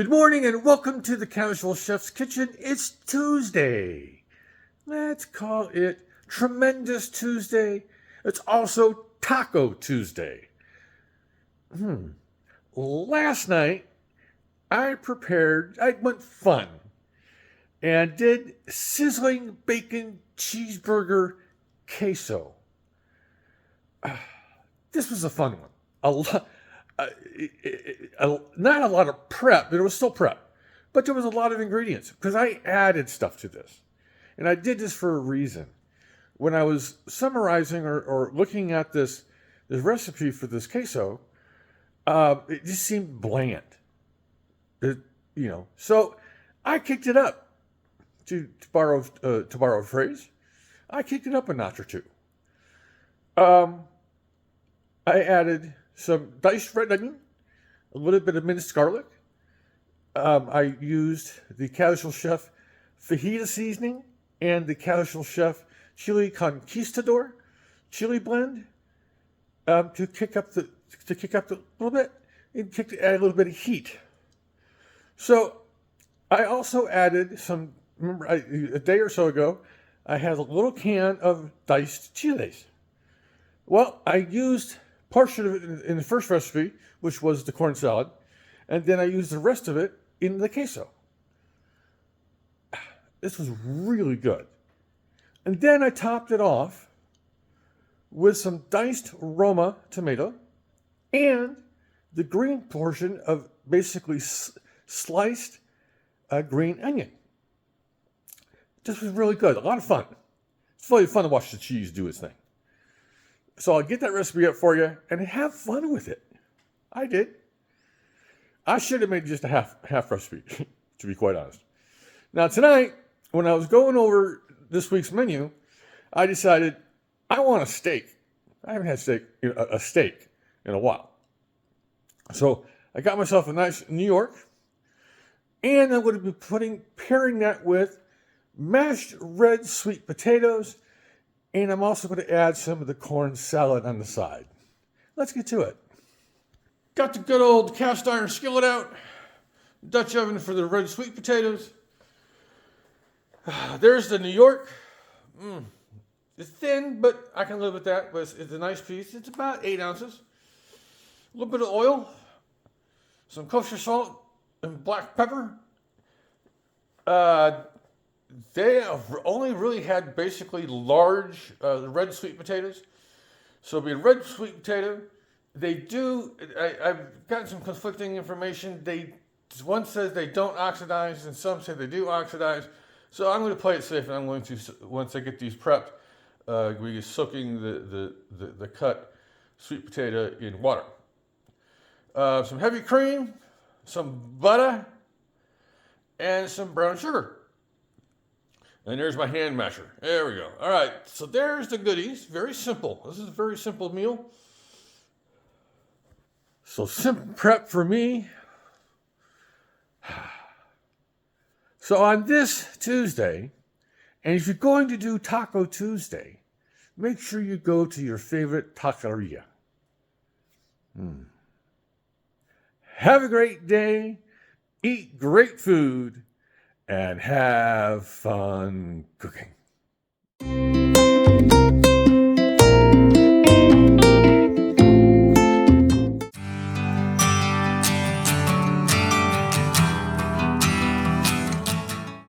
Good morning and welcome to the Casual Chef's Kitchen. It's Tuesday. Let's call it Tremendous Tuesday. It's also Taco Tuesday. Last night, I went fun and did sizzling bacon cheeseburger queso. This was a fun one. Not a lot of prep, but it was still prep. But there was a lot of ingredients because I added stuff to this. And I did this for a reason. When I was summarizing or looking at this recipe for this queso, it just seemed bland. So I kicked it up. To borrow a phrase, I kicked it up a notch or two. I added some diced red onion, a little bit of minced garlic. I used the Casual Chef fajita seasoning and the Casual Chef chili conquistador chili blend to kick up the little bit and add a little bit of heat. So I also added some. Remember, a day or so ago, I had a little can of diced chiles. Well, I used portion of it in the first recipe, which was the corn salad, and then I used the rest of it in the queso. This was really good. And then I topped it off with some diced Roma tomato and the green portion of basically sliced green onion. This was really good. A lot of fun. It's really fun to watch the cheese do its thing. So I'll get that recipe up for you and have fun with it. I did. I should have made just a half recipe, to be quite honest. Now tonight, when I was going over this week's menu, I decided I want a steak. I haven't had a steak in a while. So I got myself a nice New York, and I'm going to be pairing that with mashed red sweet potatoes, and I'm also going to add some of the corn salad on the side. Let's get to it. Got the good old cast iron skillet out, Dutch oven for the red sweet potatoes. There's the New York. It's thin, but I can live with that. But it's a nice piece. It's about 8 ounces. A little bit of oil, some kosher salt, and black pepper. They only really had basically large red sweet potatoes. So it'll be a red sweet potato. I've gotten some conflicting information. One says they don't oxidize, and some say they do oxidize. So I'm going to play it safe, and I'm going to, once I get these prepped, we be soaking the cut sweet potato in water. Some heavy cream, some butter, and some brown sugar. And there's my hand masher. There we go. All right, so there's the goodies. Very simple. This is a very simple meal. So simple prep for me. So on this Tuesday, and if you're going to do Taco Tuesday, make sure you go to your favorite taqueria. Have a great day. Eat great food. And have fun cooking.